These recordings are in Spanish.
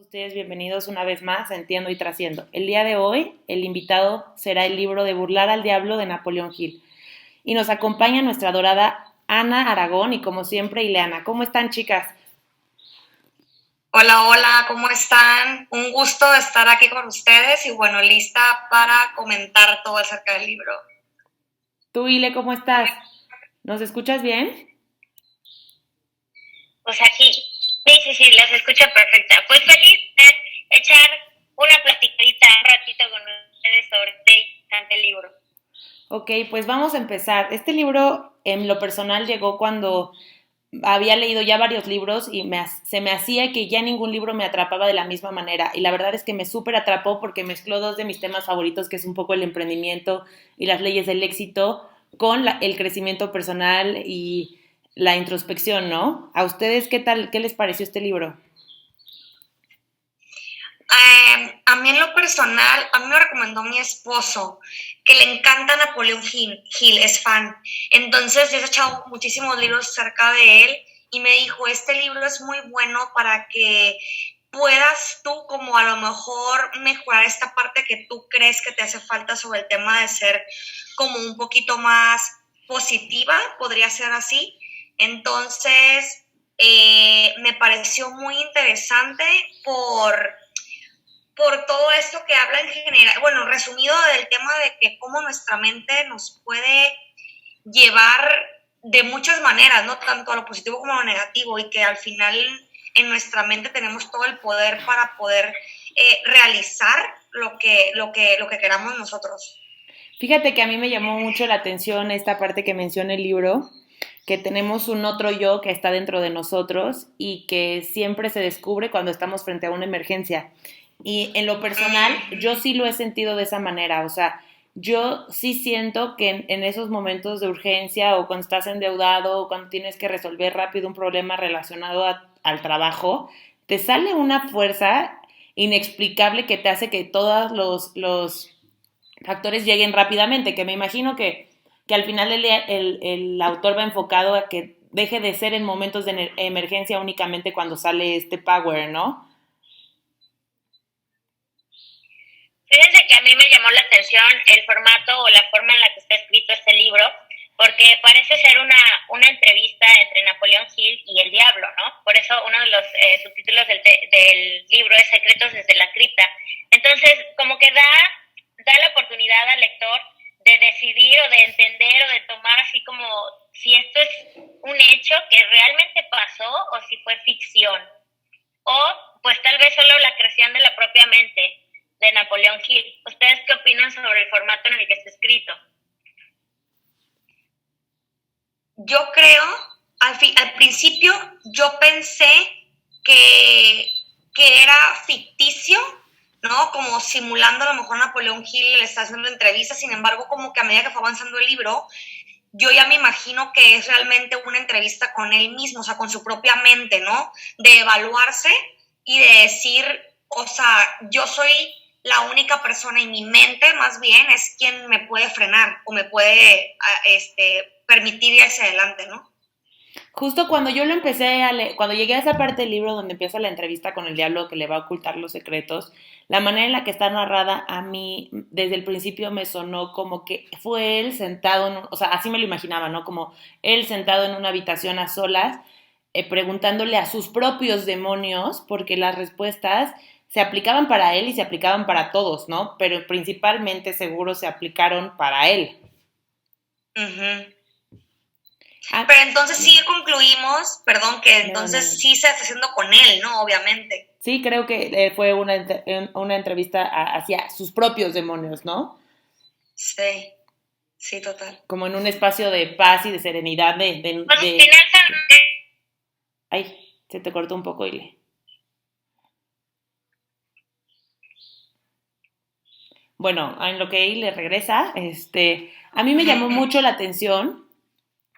Ustedes bienvenidos una vez más a Entiendo y Trasciendo. El día de hoy, el invitado será el libro de Burlar al Diablo de Napoleón Hill. Y nos acompaña nuestra adorada Ana Aragón y como siempre Ileana. ¿Cómo están, chicas? Hola, hola, ¿cómo están? Un gusto estar aquí con ustedes y bueno, lista para comentar todo acerca del libro. Tú, Ile, ¿cómo estás? ¿Nos escuchas bien? Pues aquí, sí, las escucho perfecta. Pues feliz de echar una platicadita un ratito con ustedes sobre este interesante libro. Ok, pues vamos a empezar. Este libro, en lo personal, llegó cuando había leído ya varios libros y se me hacía que ya ningún libro me atrapaba de la misma manera. Y la verdad es que me súper atrapó porque mezcló dos de mis temas favoritos, que es un poco el emprendimiento y las leyes del éxito, con el crecimiento personal y la introspección, ¿no? ¿A ustedes qué tal, qué les pareció este libro? A mí en lo personal, a mí me recomendó mi esposo, que le encanta Napoleón Hill, es fan. Entonces yo he echado muchísimos libros acerca de él y me dijo, este libro es muy bueno para que puedas tú como a lo mejor mejorar esta parte que tú crees que te hace falta sobre el tema de ser como un poquito más positiva, podría ser así. Entonces, me pareció muy interesante por todo esto que habla en general, bueno, resumido del tema de que cómo nuestra mente nos puede llevar de muchas maneras, ¿no? Tanto a lo positivo como a lo negativo, y que al final en nuestra mente tenemos todo el poder para poder realizar lo que queramos nosotros. Fíjate que a mí me llamó mucho la atención esta parte que menciona el libro, que tenemos un otro yo que está dentro de nosotros y que siempre se descubre cuando estamos frente a una emergencia. Y en lo personal, yo sí lo he sentido de esa manera, o sea, yo sí siento que en esos momentos de urgencia o cuando estás endeudado o cuando tienes que resolver rápido un problema relacionado al trabajo, te sale una fuerza inexplicable que te hace que todos los factores lleguen rápidamente, que me imagino que al final el autor va enfocado a que deje de ser en momentos de emergencia únicamente cuando sale este power, ¿no? Fíjense que a mí me llamó la atención el formato o la forma en la que está escrito este libro, porque parece ser una entrevista entre Napoleón Hill y el diablo, ¿no? Por eso uno de los subtítulos del libro es Secretos desde la cripta. Entonces, como que da la oportunidad al lector de decidir o de entender o de tomar así como si esto es un hecho que realmente pasó o si fue ficción. O pues tal vez solo la creación de la propia mente de Napoleón Hill. ¿Ustedes qué opinan sobre el formato en el que está escrito? Yo creo, al principio yo pensé que era ficticio, ¿no? Como simulando a lo mejor Napoleón Hill le está haciendo entrevistas, sin embargo, como que a medida que fue avanzando el libro, yo ya me imagino que es realmente una entrevista con él mismo, o sea, con su propia mente, ¿no? De evaluarse y de decir, o sea, yo soy la única persona y mi mente más bien es quien me puede frenar o me puede permitir ir hacia adelante, ¿no? Justo cuando yo lo empecé a leer, cuando llegué a esa parte del libro donde empieza la entrevista con el diablo que le va a ocultar los secretos, la manera en la que está narrada a mí desde el principio me sonó como que fue él sentado, o sea, así me lo imaginaba, ¿no? Como él sentado en una habitación a solas, preguntándole a sus propios demonios, porque las respuestas se aplicaban para él y se aplicaban para todos, ¿no? Pero principalmente seguro se aplicaron para él. Uh-huh. Ah, Pero entonces sí concluimos, perdón, que no. entonces sí se está haciendo con él, ¿no? Obviamente. Sí, creo que fue una entrevista hacia sus propios demonios, ¿no? Sí, sí, total. Como en un espacio de paz y de serenidad, Pues al final Ay, se te cortó un poco, Ile. Bueno, en lo que Ile regresa, a mí me llamó mucho la atención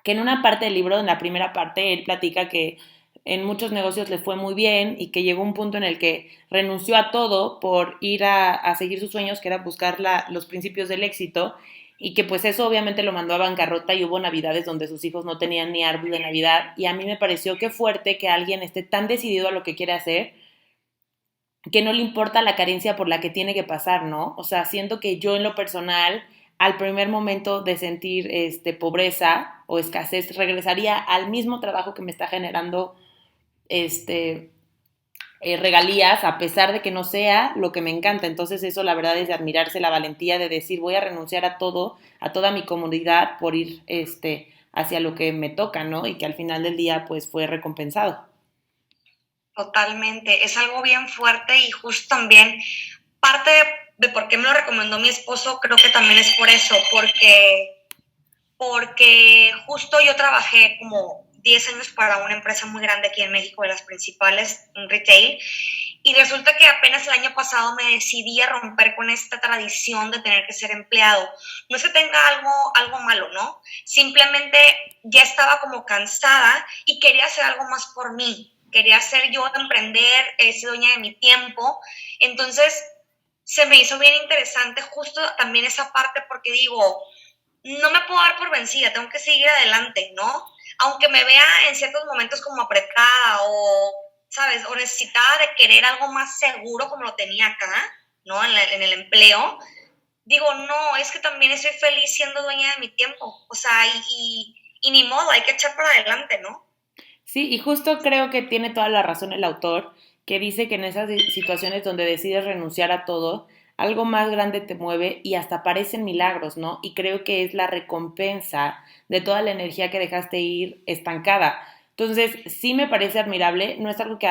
que en una parte del libro, en la primera parte, él platica que en muchos negocios le fue muy bien y que llegó un punto en el que renunció a todo por ir a seguir sus sueños, que era buscar los principios del éxito, y que pues eso obviamente lo mandó a bancarrota y hubo navidades donde sus hijos no tenían ni árbol de Navidad, y a mí me pareció que fuerte que alguien esté tan decidido a lo que quiere hacer que no le importa la carencia por la que tiene que pasar, ¿no? O sea, siento que yo en lo personal, al primer momento de sentir pobreza o escasez, regresaría al mismo trabajo que me está generando este, regalías, a pesar de que no sea lo que me encanta. Entonces eso la verdad es de admirarse la valentía de decir voy a renunciar a todo, a toda mi comodidad por ir hacia lo que me toca, ¿no? Y que al final del día pues fue recompensado. Totalmente, es algo bien fuerte y justo también parte de por qué me lo recomendó mi esposo, creo que también es por eso, porque justo yo trabajé como 10 años para una empresa muy grande aquí en México, de las principales, en retail, y resulta que apenas el año pasado me decidí a romper con esta tradición de tener que ser empleado. No es que tenga algo malo, ¿no? Simplemente ya estaba como cansada y quería hacer algo más por mí. Quería ser yo, emprender, ser dueña de mi tiempo. Entonces, se me hizo bien interesante justo también esa parte porque digo, no me puedo dar por vencida, tengo que seguir adelante, ¿no? Aunque me vea en ciertos momentos como apretada o, ¿sabes? O necesitada de querer algo más seguro como lo tenía acá, ¿no? En el empleo. Digo, no, es que también estoy feliz siendo dueña de mi tiempo. O sea, y ni modo, hay que echar para adelante, ¿no? Sí, y justo creo que tiene toda la razón el autor, que dice que en esas situaciones donde decides renunciar a todo, algo más grande te mueve y hasta parecen milagros, ¿no? Y creo que es la recompensa de toda la energía que dejaste ir estancada. Entonces, sí me parece admirable, no es algo que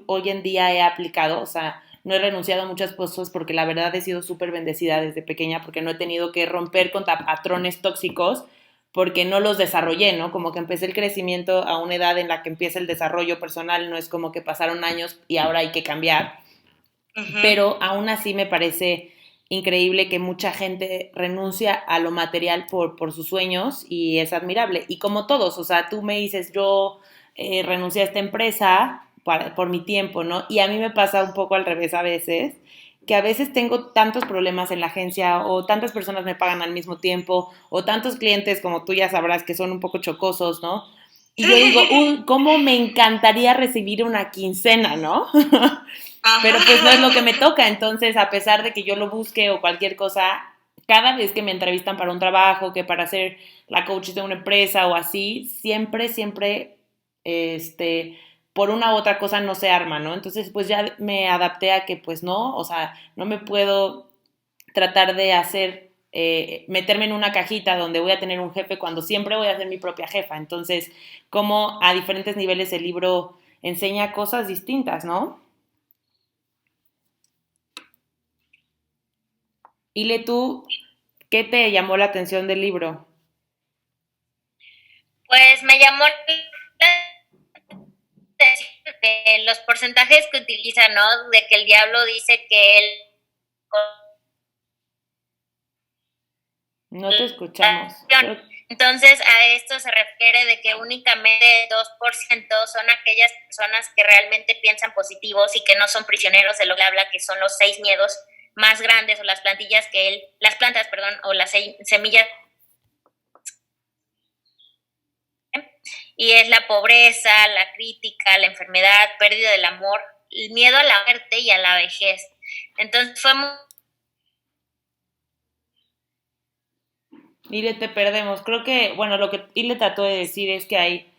hoy en día he aplicado, o sea, no he renunciado a muchas cosas porque la verdad he sido súper bendecida desde pequeña porque no he tenido que romper contra patrones tóxicos porque no los desarrollé, ¿no? Como que empecé el crecimiento a una edad en la que empieza el desarrollo personal, no es como que pasaron años y ahora hay que cambiar, pero aún así me parece increíble que mucha gente renuncia a lo material por sus sueños y es admirable. Y como todos, o sea, tú me dices, yo renuncié a esta empresa por mi tiempo, ¿no? Y a mí me pasa un poco al revés a veces, que a veces tengo tantos problemas en la agencia o tantas personas me pagan al mismo tiempo o tantos clientes, como tú ya sabrás, que son un poco chocosos, ¿no? Y yo digo, ¿cómo me encantaría recibir una quincena, ¿no? Pero pues no es lo que me toca, entonces a pesar de que yo lo busque o cualquier cosa, cada vez que me entrevistan para un trabajo, que para ser la coach de una empresa o así, siempre, por una u otra cosa no se arma, ¿no? Entonces pues ya me adapté a que pues no, o sea, no me puedo tratar de hacer, meterme en una cajita donde voy a tener un jefe cuando siempre voy a ser mi propia jefa. Entonces, como a diferentes niveles el libro enseña cosas distintas, ¿no? Ile, ¿tú qué te llamó la atención del libro? Pues me llamó la atención de los porcentajes que utiliza, ¿no? De que el diablo dice que él No te escuchamos. entonces a esto se refiere de que únicamente 2% son aquellas personas que realmente piensan positivos y que no son prisioneros de lo que habla, que son los 6 miedos más grandes o las plantas, o las semillas. Y es la pobreza, la crítica, la enfermedad, pérdida del amor, el miedo a la muerte y a la vejez. Entonces fue muy... Ile, te perdemos. Creo que, bueno, lo que Ile trató de decir es que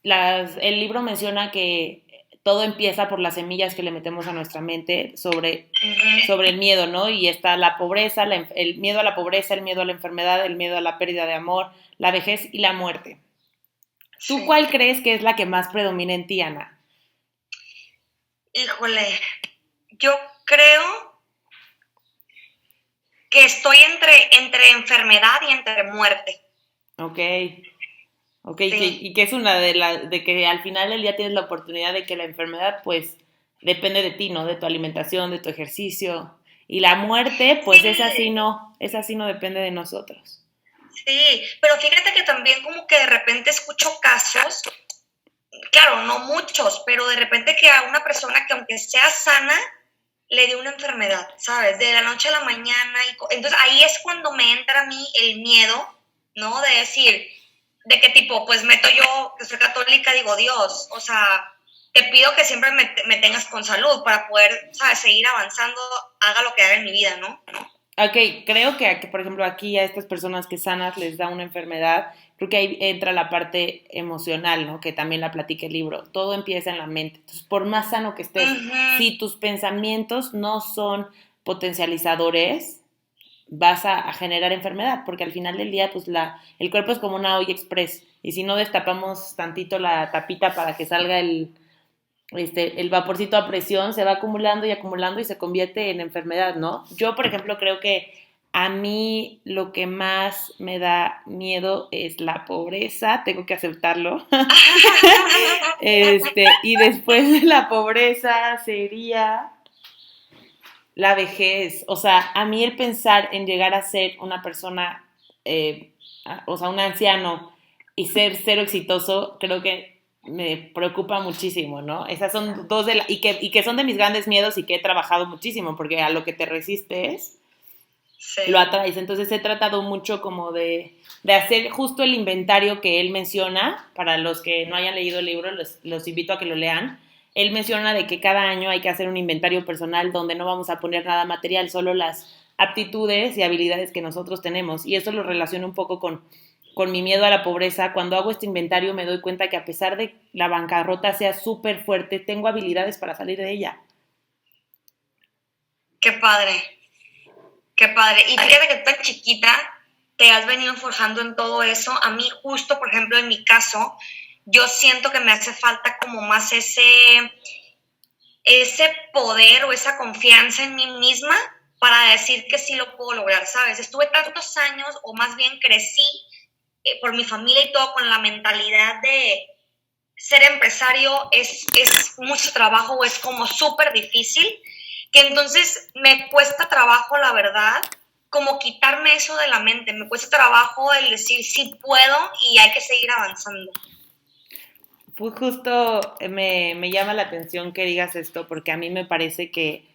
el libro menciona que todo empieza por las semillas que le metemos a nuestra mente sobre el miedo, ¿no? Y está la pobreza, el miedo a la pobreza, el miedo a la enfermedad, el miedo a la pérdida de amor, la vejez y la muerte. ¿Tú cuál crees que es la que más predomina en ti, Ana? Híjole, yo creo que estoy entre enfermedad y entre muerte. Ok, Sí. y que es una de que al final del día tienes la oportunidad de que la enfermedad, pues, depende de ti, ¿no? De tu alimentación, de tu ejercicio. Y la muerte, pues, Sí. esa sí no depende de nosotros. Sí, pero fíjate que también como que de repente escucho casos, claro, no muchos, pero de repente que a una persona que aunque sea sana, le dio una enfermedad, ¿sabes? De la noche a la mañana. Entonces ahí es cuando me entra a mí el miedo, ¿no? De decir, de qué tipo, pues meto yo, que soy católica, digo, Dios, o sea, te pido que siempre me tengas con salud para poder, ¿sabes?, seguir avanzando, haga lo que haga en mi vida, ¿no? Ok, creo que, por ejemplo, aquí a estas personas que sanas les da una enfermedad, creo que ahí entra la parte emocional, ¿no? Que también la platica el libro. Todo empieza en la mente. Entonces, por más sano que estés, si tus pensamientos no son potencializadores, vas a generar enfermedad, porque al final del día, pues el cuerpo es como una olla express, y si no destapamos tantito la tapita para que salga el vaporcito a presión, se va acumulando y se convierte en enfermedad, ¿no? Yo, por ejemplo, creo que a mí lo que más me da miedo es la pobreza, tengo que aceptarlo. Y después de la pobreza sería la vejez. O sea, a mí el pensar en llegar a ser una persona, o sea, un anciano y ser cero exitoso, creo que me preocupa muchísimo, ¿no? Esas son dos y que son de mis grandes miedos y que he trabajado muchísimo, porque a lo que te resistes, Sí. lo atraes. Entonces he tratado mucho como de hacer justo el inventario que él menciona. Para los que no hayan leído el libro, los invito a que lo lean. Él menciona de que cada año hay que hacer un inventario personal donde no vamos a poner nada material, solo las aptitudes y habilidades que nosotros tenemos. Y eso lo relaciono un poco con mi miedo a la pobreza. Cuando hago este inventario me doy cuenta que a pesar de la bancarrota sea súper fuerte, tengo habilidades para salir de ella. Qué padre. Qué padre. Y fíjate que tan chiquita te has venido forjando en todo eso. A mí justo, por ejemplo, en mi caso, yo siento que me hace falta como más ese poder o esa confianza en mí misma para decir que sí lo puedo lograr, ¿sabes? Estuve tantos años, o más bien crecí por mi familia y todo, con la mentalidad de ser empresario es mucho trabajo o es como súper difícil, que entonces me cuesta trabajo, la verdad, como quitarme eso de la mente. Me cuesta trabajo el decir sí puedo y hay que seguir avanzando. Pues justo me llama la atención que digas esto, porque a mí me parece que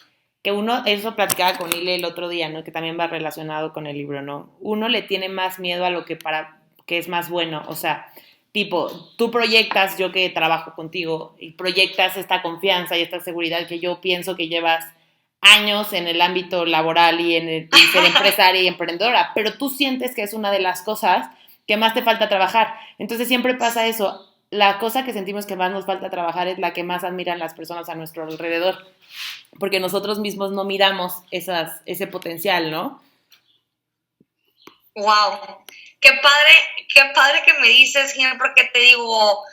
uno, eso platicaba con Ile el otro día, ¿no? Que también va relacionado con el libro, ¿no? Uno le tiene más miedo a lo que es más bueno. O sea, tipo, tú proyectas, yo que trabajo contigo, y proyectas esta confianza y esta seguridad que yo pienso que llevas años en el ámbito laboral y y ser empresaria y emprendedora, pero tú sientes que es una de las cosas que más te falta trabajar. Entonces siempre pasa eso. La cosa que sentimos que más nos falta trabajar es la que más admiran las personas a nuestro alrededor, porque nosotros mismos no miramos ese potencial, ¿no? Wow, qué padre que me dices, Gina, porque te digo,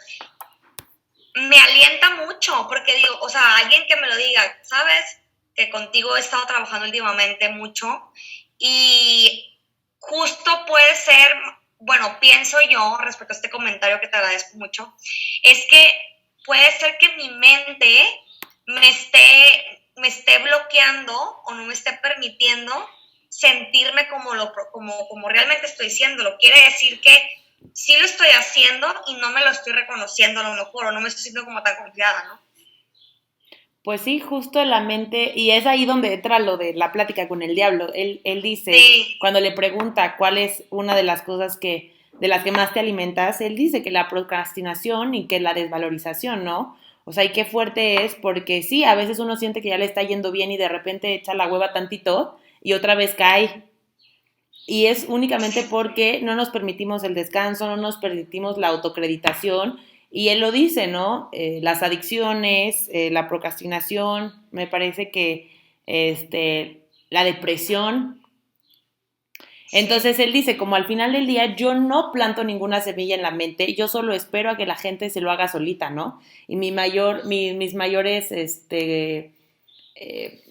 me alienta mucho, porque digo, o sea, alguien que me lo diga, ¿sabes? Que contigo he estado trabajando últimamente mucho y justo puede ser, bueno, pienso yo respecto a este comentario que te agradezco mucho, es que puede ser que mi mente me esté bloqueando o no me esté permitiendo sentirme como realmente estoy haciéndolo. Quiere decir que sí lo estoy haciendo y no me lo estoy reconociendo a lo mejor, o no me estoy sintiendo como tan confiada, ¿no? Pues sí, justo en la mente, y es ahí donde entra lo de la plática con el diablo. Él dice, Sí. cuando le pregunta cuál es una de las cosas de las que más te alimentas, él dice que la procrastinación y que la desvalorización, ¿no? O sea, y qué fuerte es, porque sí, a veces uno siente que ya le está yendo bien y de repente echa la hueva tantito y otra vez cae. Y es únicamente porque no nos permitimos el descanso, no nos permitimos la autocreditación. Y él lo dice, ¿no? Las adicciones, la procrastinación, me parece que la depresión. Entonces él dice, como al final del día yo no planto ninguna semilla en la mente, yo solo espero a que la gente se lo haga solita, ¿no? Y mis mayores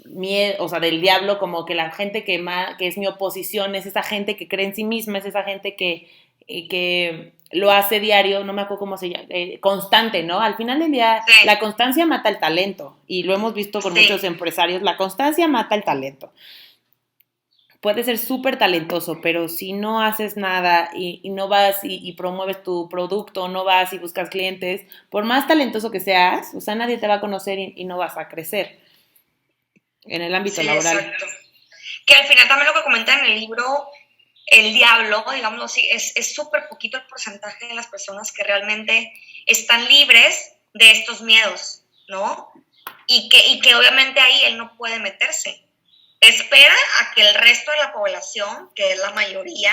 miedo, o sea, del diablo, como que la gente que es mi oposición, es esa gente que cree en sí misma, es esa gente que lo hace diario, no me acuerdo cómo se llama, constante, ¿no? Al final del día, Sí. la constancia mata el talento, y lo hemos visto con muchos empresarios, la constancia mata el talento. Puedes ser súper talentoso, pero si no haces nada y no vas y promueves tu producto, no vas y buscas clientes, por más talentoso que seas, o sea, nadie te va a conocer y no vas a crecer en el ámbito laboral. Exacto. Que al final también lo que comenta en el libro, el diablo, digámoslo así, es súper poquito el porcentaje de las personas que realmente están libres de estos miedos, ¿no? Y que obviamente ahí él no puede meterse. Espera a que el resto de la población, que es la mayoría,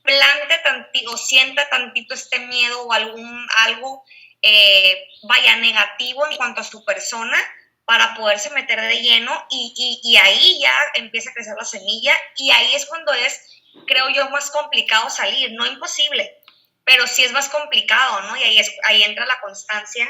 plante tantito, o sienta tantito este miedo o algo vaya negativo en cuanto a su persona, para poderse meter de lleno y ahí ya empieza a crecer la semilla, y ahí es cuando es, creo yo, más complicado salir, no imposible, pero sí es más complicado, ¿no? Y ahí entra la constancia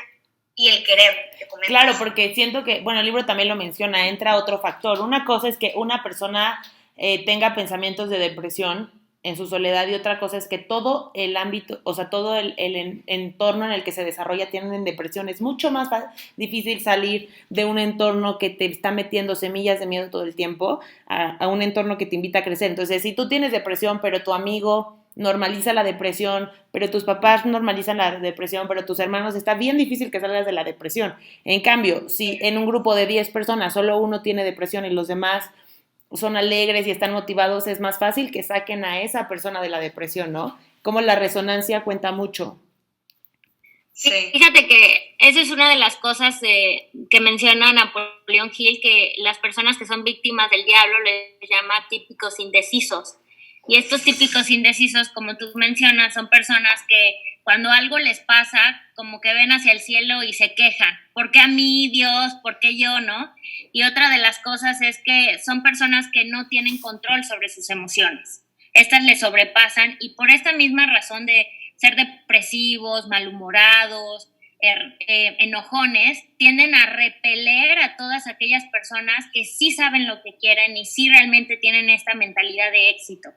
y el querer que comentas. Claro, porque siento que, bueno, el libro también lo menciona, entra otro factor. Una cosa es que una persona tenga pensamientos de depresión en su soledad, y otra cosa es que todo el ámbito, o sea, todo el entorno en el que se desarrolla tienen depresión. Es mucho más difícil salir de un entorno que te está metiendo semillas de miedo todo el tiempo a un entorno que te invita a crecer. Entonces, si tú tienes depresión, pero tu amigo normaliza la depresión, pero tus papás normalizan la depresión, pero tus hermanos, está bien difícil que salgas de la depresión. En cambio, si en un grupo de 10 personas solo uno tiene depresión y los demás son alegres y están motivados, es más fácil que saquen a esa persona de la depresión, ¿no? Como la resonancia cuenta mucho. Sí. Fíjate que esa es una de las cosas que menciona Napoleón Hill, que las personas que son víctimas del diablo les llama típicos indecisos. Y estos típicos indecisos, como tú mencionas, son personas que cuando algo les pasa, como que ven hacia el cielo y se quejan. ¿Por qué a mí, Dios? ¿Por qué yo, no? Y otra de las cosas es que son personas que no tienen control sobre sus emociones. Estas les sobrepasan, y por esta misma razón de ser depresivos, malhumorados, enojones, tienden a repeler a todas aquellas personas que sí saben lo que quieren y sí realmente tienen esta mentalidad de éxito.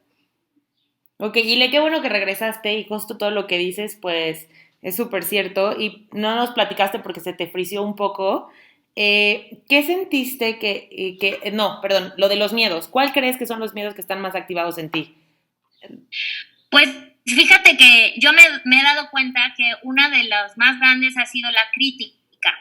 Ok, Ile, qué bueno que regresaste, y justo todo lo que dices, pues, es súper cierto, y no nos platicaste porque se te frició un poco. ¿Qué sentiste no, perdón, lo de los miedos? ¿Cuál crees que son los miedos que están más activados en ti? Pues fíjate que yo me he dado cuenta que una de las más grandes ha sido la crítica.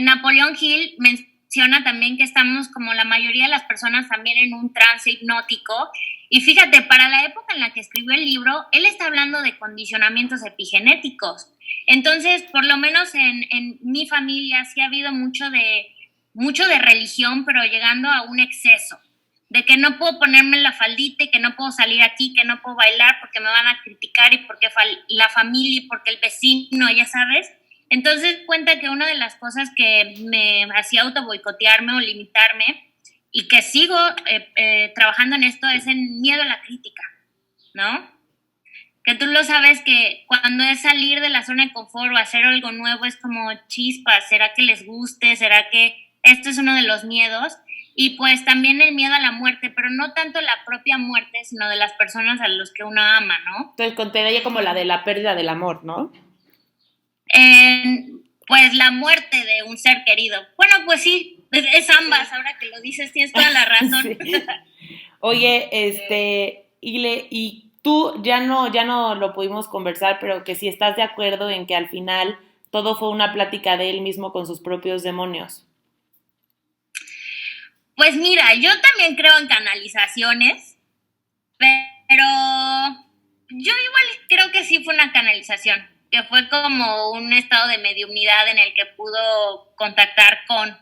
Napoleón Hill menciona también que estamos, como la mayoría de las personas, también en un trance hipnótico. Y fíjate, para la época en la que escribió el libro, él está hablando de condicionamientos epigenéticos. Entonces, por lo menos en mi familia sí ha habido mucho de religión, pero llegando a un exceso. De que no puedo ponerme la faldita y que no puedo salir aquí, que no puedo bailar porque me van a criticar, y porque la familia y porque el vecino, ya sabes. Entonces cuenta que una de las cosas que me hacía auto boicotearme o limitarme, y que sigo trabajando en esto, es el miedo a la crítica, ¿no? Que tú lo sabes, que cuando es salir de la zona de confort o hacer algo nuevo es como chispas, ¿será que les guste? ¿Será que esto es uno de los miedos? Y pues también el miedo a la muerte, pero no tanto la propia muerte, sino de las personas a los que uno ama, ¿no? Entonces, contaría como la de la pérdida del amor, ¿no? Pues la muerte de un ser querido. Bueno, pues sí, es ambas, ahora que lo dices, tienes toda la razón. Sí. Oye, Ile, y tú ya no lo pudimos conversar, pero que si estás de acuerdo en que al final todo fue una plática de él mismo con sus propios demonios. Pues mira, yo también creo en canalizaciones, pero yo igual creo que sí fue una canalización, que fue como un estado de mediumnidad en el que pudo contactar con.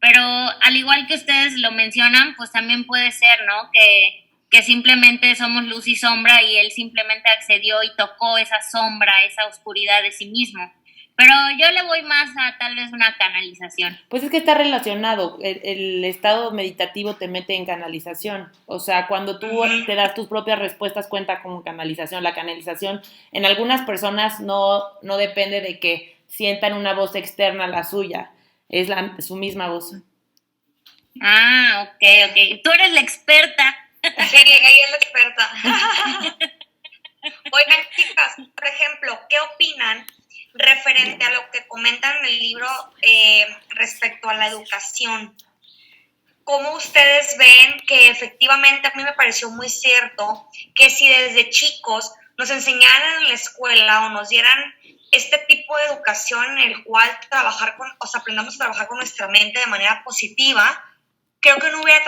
Pero al igual que ustedes lo mencionan, pues también puede ser, ¿no? Que simplemente somos luz y sombra, y él simplemente accedió y tocó esa sombra, esa oscuridad de sí mismo. Pero yo le voy más a tal vez una canalización. Pues es que está relacionado. El estado meditativo te mete en canalización. O sea, cuando tú te das tus propias respuestas, cuenta como canalización. La canalización en algunas personas no depende de que sientan una voz externa a la suya. Es su misma voz. Ah, ok. Tú eres la experta. Sí, ella es la experta. Oigan, chicas, por ejemplo, ¿qué opinan referente a lo que comentan en el libro respecto a la educación? ¿Cómo ustedes ven que efectivamente, a mí me pareció muy cierto, que si desde chicos nos enseñaran en la escuela o nos dieran este tipo de educación en el cual aprendamos a trabajar con nuestra mente de manera positiva, creo que no hubiera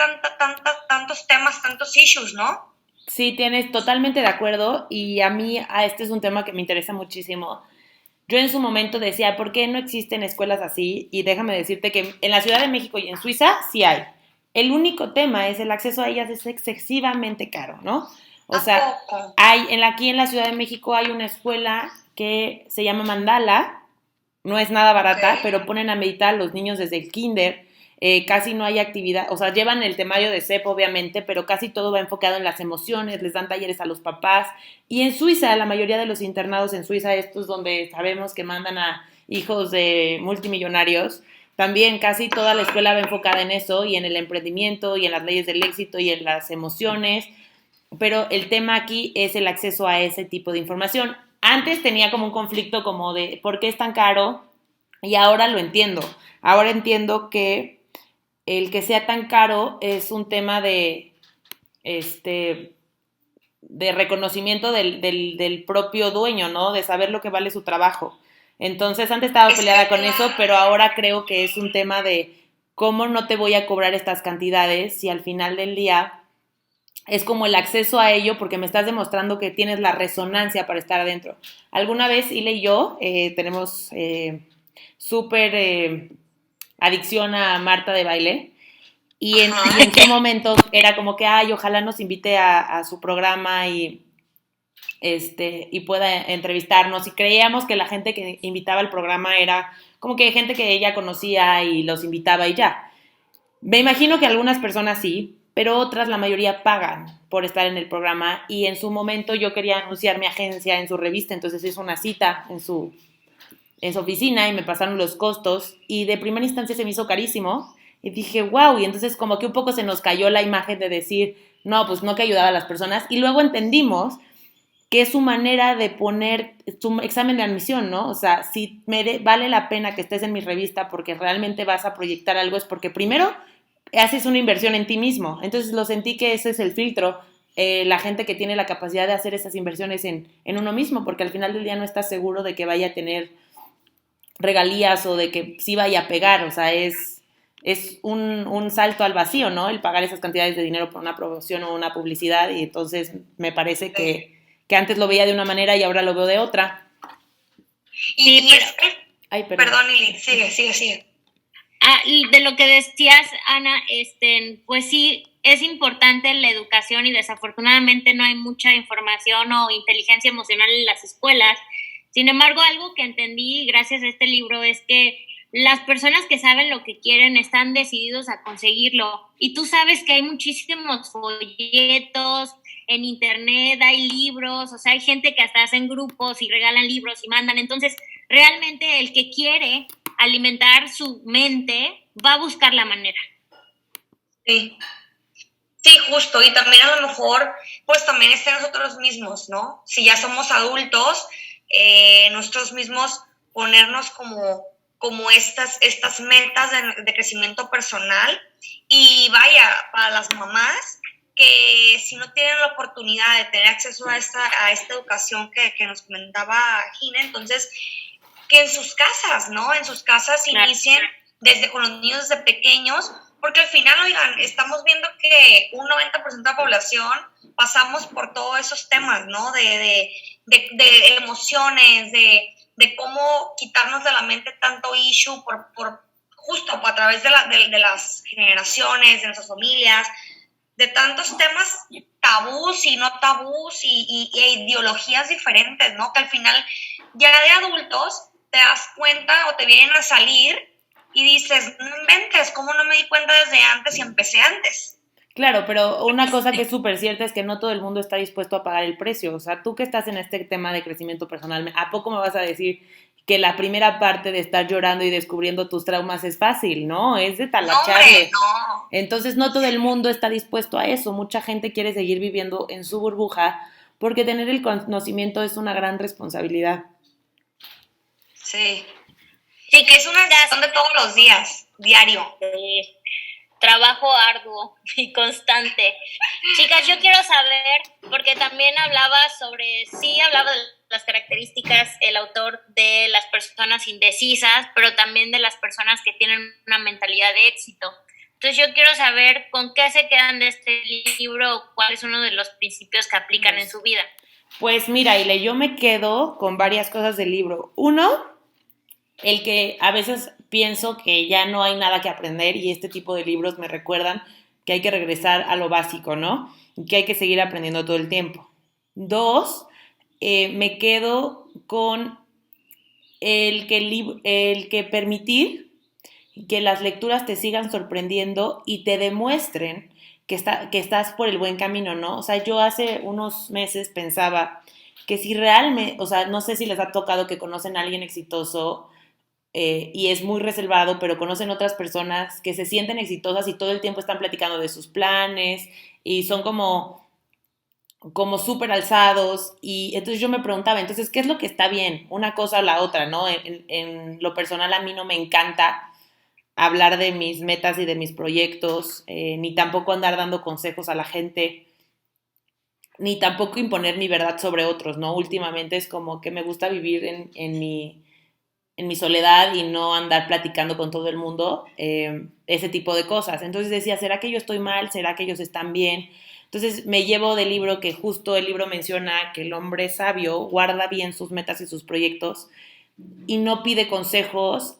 tantos temas, tantos issues, ¿no? Sí, tienes totalmente de acuerdo, y a mí este es un tema que me interesa muchísimo. Yo en su momento decía, ¿por qué no existen escuelas así? Y déjame decirte que en la Ciudad de México y en Suiza sí hay. El único tema es el acceso a ellas es excesivamente caro, ¿no? O ¿A sea, poco? aquí en la Ciudad de México hay una escuela que se llama Mandala, no es nada Ok. barata, pero ponen a meditar a los niños desde el kinder, casi no hay actividad, o sea, llevan el temario de CEP obviamente, pero casi todo va enfocado en las emociones, les dan talleres a los papás, y en Suiza, la mayoría de los internados en Suiza, estos donde sabemos que mandan a hijos de multimillonarios, también casi toda la escuela va enfocada en eso, y en el emprendimiento, y en las leyes del éxito, y en las emociones, pero el tema aquí es el acceso a ese tipo de información. Antes tenía como un conflicto como de por qué es tan caro y ahora lo entiendo. Ahora entiendo que el que sea tan caro es un tema este, de reconocimiento del propio dueño, ¿no? De saber lo que vale su trabajo. Entonces, antes estaba Es que, peleada con eso, pero ahora creo que es un tema de cómo no te voy a cobrar estas cantidades si al final del día es como el acceso a ello porque me estás demostrando que tienes la resonancia para estar adentro. Alguna vez Ile y yo tenemos súper adicción a Marta de baile y ajá, en su momento era como que, ay, ojalá nos invite a su programa y pueda entrevistarnos y creíamos que la gente que invitaba al programa era como que gente que ella conocía y los invitaba y ya. Me imagino que algunas personas sí, pero otras, la mayoría, pagan por estar en el programa y en su momento yo quería anunciar mi agencia en su revista, entonces hice una cita en su oficina y me pasaron los costos y de primera instancia se me hizo carísimo y dije, wow, y entonces como que un poco se nos cayó la imagen de decir, no, pues no que ayudaba a las personas y luego entendimos que es su manera de poner su examen de admisión, ¿no? O sea, si vale la pena que estés en mi revista porque realmente vas a proyectar algo, es porque primero haces una inversión en ti mismo. Entonces lo sentí que ese es el filtro, la gente que tiene la capacidad de hacer esas inversiones en uno mismo, porque al final del día no estás seguro de que vaya a tener regalías o de que sí vaya a pegar, o sea, es un salto al vacío, ¿no? El pagar esas cantidades de dinero por una promoción o una publicidad y entonces me parece sí. que antes lo veía de una manera y ahora lo veo de otra. Sí, Y pero es que, Ay, perdón. perdón, Lili, sigue. y de lo que decías, Ana, pues sí, es importante la educación y desafortunadamente no hay mucha información o inteligencia emocional en las escuelas. Sin embargo, algo que entendí gracias a este libro es que las personas que saben lo que quieren están decididos a conseguirlo. Y tú sabes que hay muchísimos folletos en internet, hay libros, o sea, hay gente que hasta hacen grupos y regalan libros y mandan. Entonces, realmente el que quiere alimentar su mente va a buscar la manera. Sí. Sí, justo, y también a lo mejor, pues también está en nosotros mismos, ¿no? Si ya somos adultos, nosotros mismos ponernos como estas metas de crecimiento personal. Y vaya, para las mamás que si no tienen la oportunidad de tener acceso a esta educación que nos comentaba Gina, entonces que en sus casas, ¿no? En sus casas inicien desde con los niños desde pequeños, porque al final, oigan, estamos viendo que un 90% de la población pasamos por todos esos temas, ¿no? De emociones, de cómo quitarnos de la mente tanto issue justo a través de las generaciones, de nuestras familias, de tantos temas tabús y no tabús e ideologías diferentes, ¿no? Que al final ya de adultos te das cuenta o te vienen a salir y dices, no inventes, ¿cómo no me di cuenta desde antes y empecé antes? Claro, pero una cosa que es súper cierta es que no todo el mundo está dispuesto a pagar el precio. O sea, tú que estás en este tema de crecimiento personal, ¿a poco me vas a decir que la primera parte de estar llorando y descubriendo tus traumas es fácil? No, es de No, hombre, talacharle. no. Entonces, no todo el mundo está dispuesto a eso. Mucha gente quiere seguir viviendo en su burbuja porque tener el conocimiento es una gran responsabilidad. Sí. Sí, que es una decisión de todos los días, diario. Trabajo arduo y constante. Chicas, yo quiero saber, porque también hablaba de las características el autor de las personas indecisas, pero también de las personas que tienen una mentalidad de éxito. Entonces yo quiero saber con qué se quedan de este libro, cuál es uno de los principios que aplican en su vida. Pues mira, Ile, yo me quedo con varias cosas del libro. Uno, el que a veces pienso que ya no hay nada que aprender y este tipo de libros me recuerdan que hay que regresar a lo básico, ¿no? Y que hay que seguir aprendiendo todo el tiempo. Dos, me quedo con el que permitir que las lecturas te sigan sorprendiendo y te demuestren que estás por el buen camino, ¿no? O sea, yo hace unos meses pensaba que si realmente, o sea, no sé si les ha tocado que conocen a alguien exitoso y es muy reservado, pero conocen otras personas que se sienten exitosas y todo el tiempo están platicando de sus planes y son como súper alzados y entonces yo me preguntaba, entonces, ¿qué es lo que está bien? Una cosa o la otra, ¿no? En lo personal a mí no me encanta hablar de mis metas y de mis proyectos, ni tampoco andar dando consejos a la gente, ni tampoco imponer mi verdad sobre otros, ¿no? Últimamente es como que me gusta vivir en mi soledad y no andar platicando con todo el mundo, ese tipo de cosas. Entonces decía, ¿será que yo estoy mal? ¿Será que ellos están bien? Entonces me llevo del libro que justo el libro menciona que el hombre sabio guarda bien sus metas y sus proyectos y no pide consejos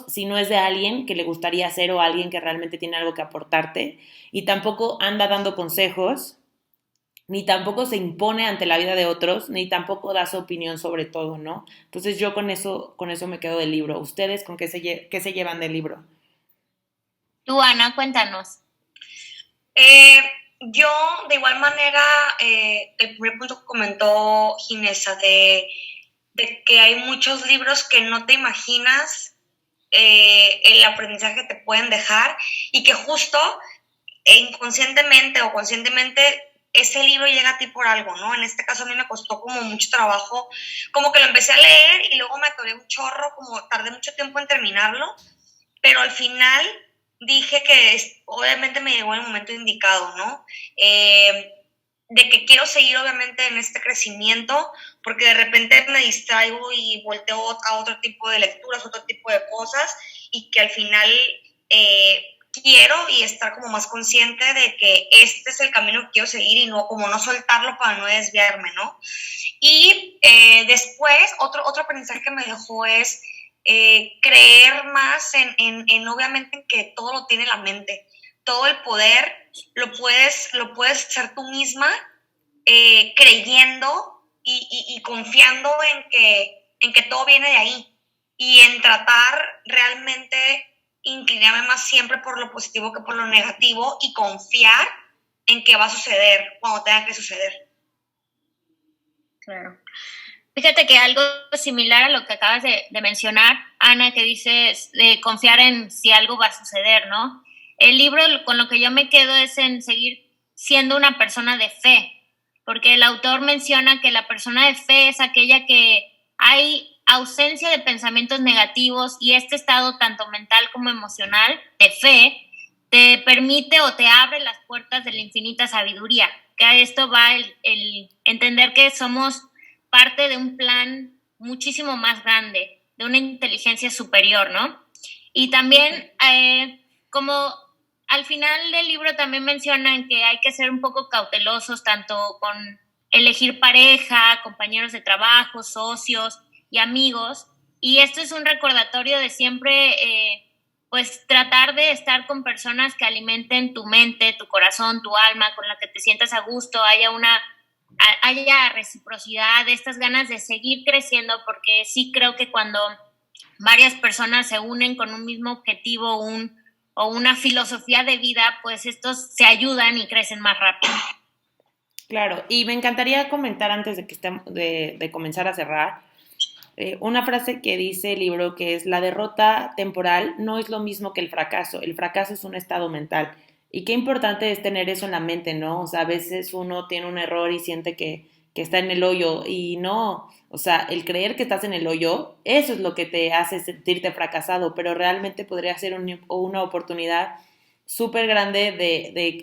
si no es de alguien que le gustaría hacer o alguien que realmente tiene algo que aportarte y tampoco anda dando consejos ni tampoco se impone ante la vida de otros, ni tampoco da su opinión sobre todo, ¿no? Entonces yo con eso me quedo del libro. ¿Ustedes con qué se llevan del libro? Tú, Ana, cuéntanos. Eh, yo, de igual manera, el primer punto que comentó Ginesa, de que hay muchos libros que no te imaginas el aprendizaje que te pueden dejar y que justo inconscientemente o conscientemente ese libro llega a ti por algo, ¿no? En este caso a mí me costó como mucho trabajo, como que lo empecé a leer y luego me atoré un chorro, como tardé mucho tiempo en terminarlo, pero al final dije que obviamente me llegó el momento indicado, ¿no? De que quiero seguir obviamente en este crecimiento, porque de repente me distraigo y volteo a otro tipo de lecturas, otro tipo de cosas, y que al final quiero y estar como más consciente de que este es el camino que quiero seguir y no como no soltarlo para no desviarme, ¿no? Y después, otro aprendizaje que me dejó es creer más en obviamente en que todo lo tiene la mente, todo el poder lo puedes ser tú misma creyendo y confiando en que todo viene de ahí y en tratar realmente inclinarme más siempre por lo positivo que por lo negativo y confiar en que va a suceder cuando tenga que suceder. Claro. Fíjate que algo similar a lo que acabas de mencionar, Ana, que dices de confiar en si algo va a suceder, ¿no? El libro con lo que yo me quedo es en seguir siendo una persona de fe, porque el autor menciona que la persona de fe es aquella que hay ausencia de pensamientos negativos y este estado tanto mental como emocional de fe te permite o te abre las puertas de la infinita sabiduría, que a esto va el entender que somos parte de un plan muchísimo más grande, de una inteligencia superior, ¿no? Y también, como al final del libro también mencionan que hay que ser un poco cautelosos, tanto con elegir pareja, compañeros de trabajo, socios y amigos, y esto es un recordatorio de siempre, pues tratar de estar con personas que alimenten tu mente, tu corazón, tu alma, con la que te sientas a gusto, haya reciprocidad, estas ganas de seguir creciendo, porque sí creo que cuando varias personas se unen con un mismo objetivo o una filosofía de vida, pues estos se ayudan y crecen más rápido. Claro, y me encantaría comentar antes de comenzar a cerrar, una frase que dice el libro que es: la derrota temporal no es lo mismo que el fracaso es un estado mental. Y qué importante es tener eso en la mente, ¿no? O sea, a veces uno tiene un error y siente que está en el hoyo y no, o sea, el creer que estás en el hoyo, eso es lo que te hace sentirte fracasado, pero realmente podría ser una oportunidad súper grande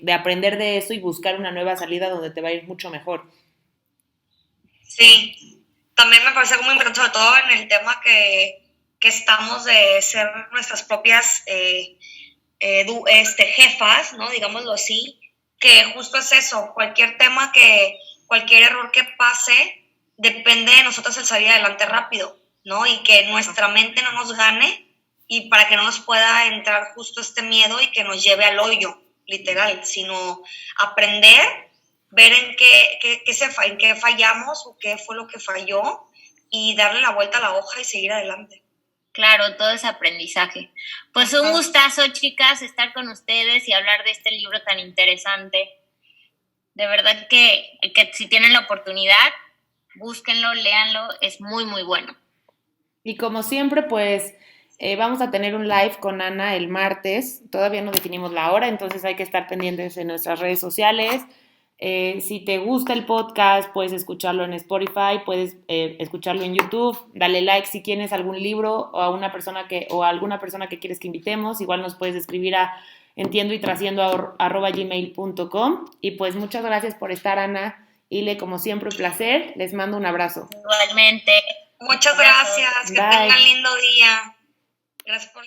de aprender de eso y buscar una nueva salida donde te va a ir mucho mejor. Sí, también me parece muy importante, sobre todo en el tema que estamos de ser nuestras propias jefas, ¿no? Digámoslo así, que justo es eso, cualquier error que pase, depende de nosotros el salir adelante rápido, ¿no? Y que nuestra mente no nos gane y para que no nos pueda entrar justo este miedo y que nos lleve al hoyo, literal, sino aprender, ver en qué fallamos o qué fue lo que falló y darle la vuelta a la hoja y seguir adelante. Claro, todo es aprendizaje. Pues un gustazo, chicas, estar con ustedes y hablar de este libro tan interesante. De verdad que si tienen la oportunidad, búsquenlo, léanlo, es muy, muy bueno. Y como siempre, pues vamos a tener un live con Ana el martes. Todavía no definimos la hora, entonces hay que estar pendientes en nuestras redes sociales. Si te gusta el podcast, puedes escucharlo en Spotify, puedes escucharlo en YouTube. Dale like si tienes algún libro o alguna persona que quieres que invitemos. Igual nos puedes escribir a entiendoytrasciendo@gmail.com. Y pues muchas gracias por estar, Ana. Ile, como siempre, un placer. Les mando un abrazo. Igualmente. Muchas gracias. Que tengan lindo día. Gracias por